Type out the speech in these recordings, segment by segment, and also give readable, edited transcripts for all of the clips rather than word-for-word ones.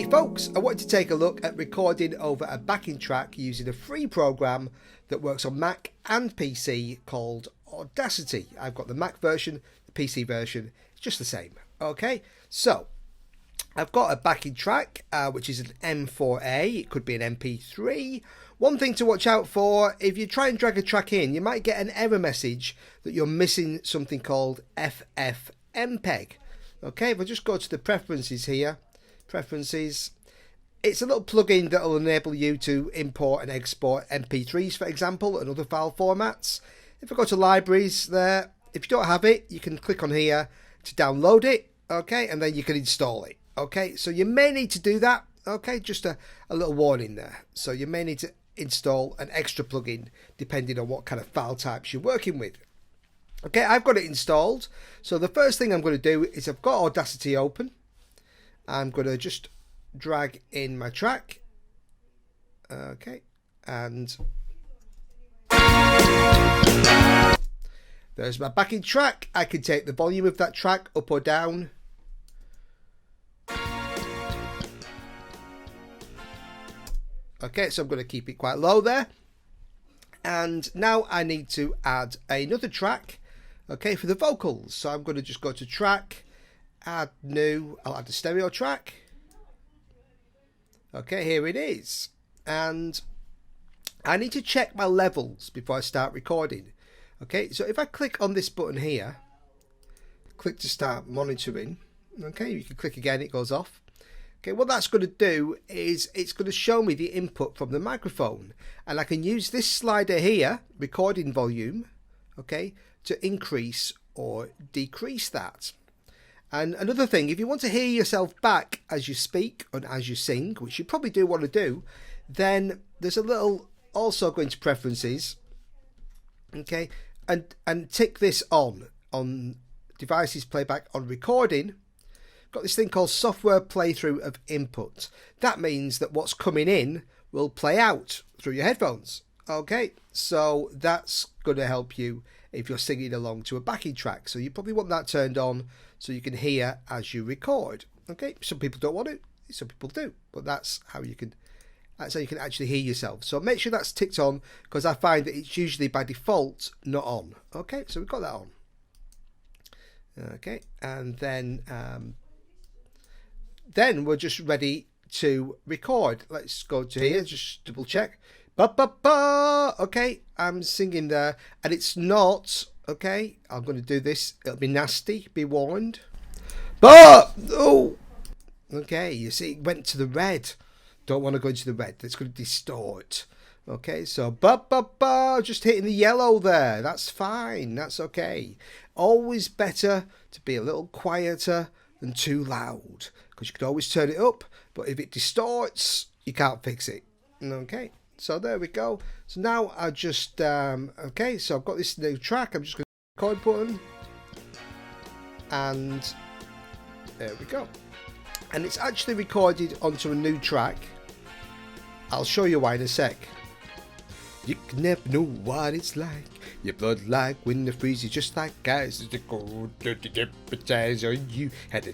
Hey folks, I wanted to take a look at recording over a backing track using a free program that works on Mac and PC called Audacity. I've got the Mac version, the PC version, it's just the same. Okay, so I've got a backing track which is an M4A, it could be an MP3. One thing to watch out for, if you try and drag a track in, you might get an error message that you're missing something called FFmpeg. Okay, if I just go to the preferences here, preferences, it's a little plugin that will enable you to import and export MP3s, for example, and other file formats. If I go to libraries there, if you don't have it, you can click on here to download it, okay, and then you can install it. Okay, so you may need to do that, okay, just a little warning there. So you may need to install an extra plugin depending on what kind of file types you're working with. Okay, I've got it installed. So the first thing I'm going to do is I've got Audacity open. I'm going to just drag in my track. Okay, and there's my backing track. I can take the volume of that track up or down. Okay, so I'm going to keep it quite low there. And now I need to add another track, okay, for the vocals. So I'm going to just go to track, add new, I'll add a stereo track. Okay, here it is. And I need to check my levels before I start recording. Okay, so if I click on this button here, click to start monitoring. Okay, you can click again, it goes off. Okay, what that's going to do is it's going to show me the input from the microphone, and I can use this slider here, recording volume, okay, to increase or decrease that. And another thing, if you want to hear yourself back as you speak and as you sing, which you probably do want to do, then there's a little, also go into preferences, okay, and tick this on devices playback on recording. Got this thing called software playthrough of input. That means that what's coming in will play out through your headphones. Okay, so that's going to help you if you're singing along to a backing track. So you probably want that turned on so you can hear as you record. Okay, some people don't want it, some people do, but that's how you can actually hear yourself. So make sure that's ticked on, because I find that it's usually by default not on. Okay, so we've got that on. Okay, and then we're just ready to record. Let's go to here, just double check. Ba ba ba. Okay, I'm singing there, and it's not. Okay, I'm going to do this. It'll be nasty. Be warned. But oh, okay. You see, it went to the red. Don't want to go into the red. It's going to distort. Okay, so ba ba ba. Just hitting the yellow there. That's fine. That's okay. Always better to be a little quieter than too loud, because you can always turn it up, but if it distorts, you can't fix it. Okay, so there we go. So now I just okay, so I've got this new track. I'm just going to record button, and there we go. And it's actually recorded onto a new track. I'll show you why in a sec. You can never know what it's like. Your blood like when the freezes, just like ice. The cold, dirty temperatures on you. Had a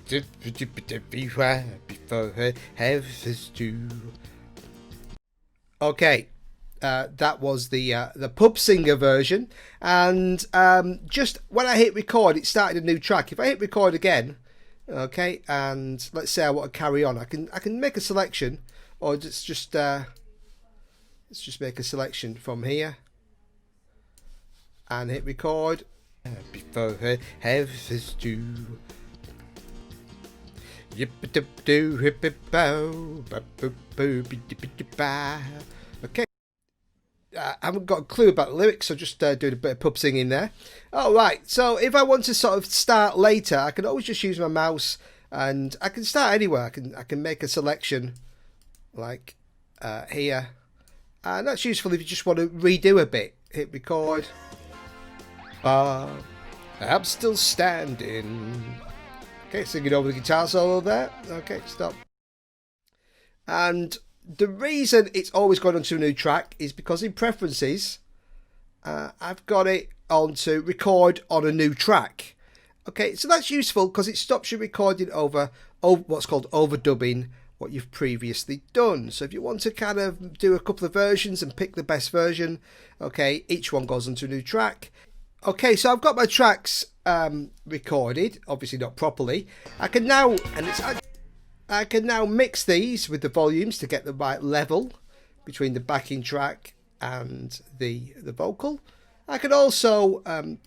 before her heavens too. Okay, that was the pub singer version, and just when I hit record, it started a new track. If I hit record again, okay, and let's say I want to carry on, I can make a selection, or just let's just make a selection from here and hit record. Before her heavens do. Okay. I haven't got a clue about the lyrics, so just doing a bit of pub singing there. Alright, so if I want to sort of start later, I can always just use my mouse, and I can start anywhere. I can make a selection like here. And that's useful if you just want to redo a bit. Hit record. I'm still standing. Okay, singing over the guitar solo there. Okay, stop. And the reason it's always going onto a new track is because in preferences, I've got it on to record on a new track. Okay, so that's useful because it stops you recording over what's called overdubbing what you've previously done. So if you want to kind of do a couple of versions and pick the best version, okay, each one goes onto a new track. Okay, so I've got my tracks recorded, obviously not properly. I can now mix these with the volumes to get the right level between the backing track and the vocal. I can also add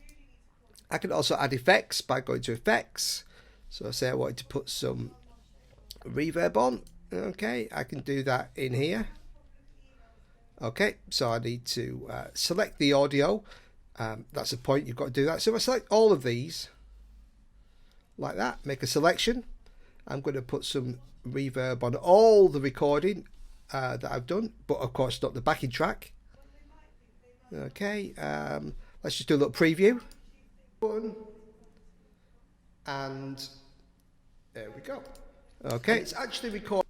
effects by going to effects. So say I wanted to put some reverb on. Okay, I can do that in here. Okay, so I need to select the audio. That's the point, you've got to do that. So if I select all of these like that, make a selection, I'm going to put some reverb on all the recording that I've done, but of course not the backing track. Okay, let's just do a little preview. And there we go. Okay, it's actually recorded.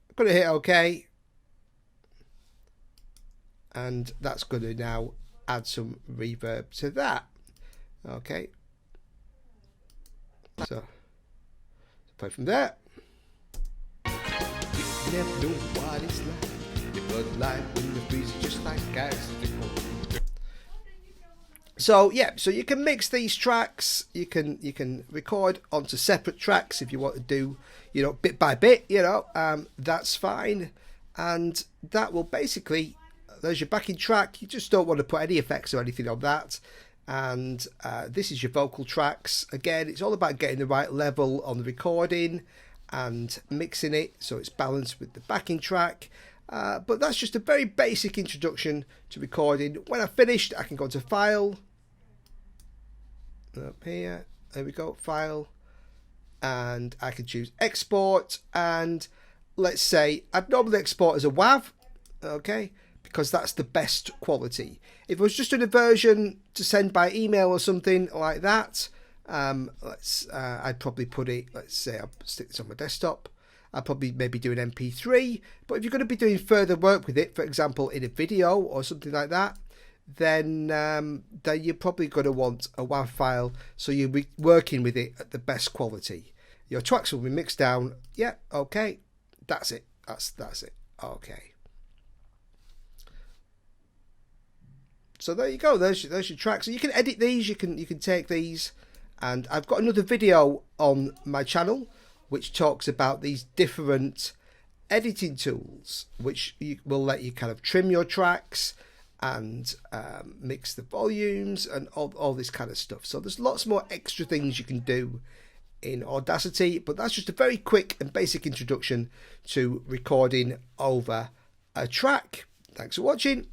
I'm going to hit OK. And that's going to now add some reverb to that. Okay. So play from there. You never know what it's like. The blood light when the breeze is just like ice. So yeah, so you can mix these tracks. You can record onto separate tracks if you want to do, you know, bit by bit. You know, that's fine. And that will basically, there's your backing track. You just don't want to put any effects or anything on that. And this is your vocal tracks. Again, it's all about getting the right level on the recording and mixing it so it's balanced with the backing track. But that's just a very basic introduction to recording. When I've finished, I can go to File. Up here, there we go, File. And I can choose Export. And let's say I'd normally export as a WAV. Okay. Because that's the best quality. If it was just in a version to send by email or something like that, I'd probably put it, let's say I'll stick this on my desktop. I'll probably maybe do an MP3. But if you're going to be doing further work with it, for example, in a video or something like that, then you're probably going to want a WAV file, so you'll be working with it at the best quality. Your tracks will be mixed down. Yeah, okay, that's it. That's it. Okay. So there you go. There's your tracks. So you can edit these. You can take these, and I've got another video on my channel which talks about these different editing tools, which will let you kind of trim your tracks and mix the volumes and all this kind of stuff. So there's lots more extra things you can do in Audacity, but that's just a very quick and basic introduction to recording over a track. Thanks for watching.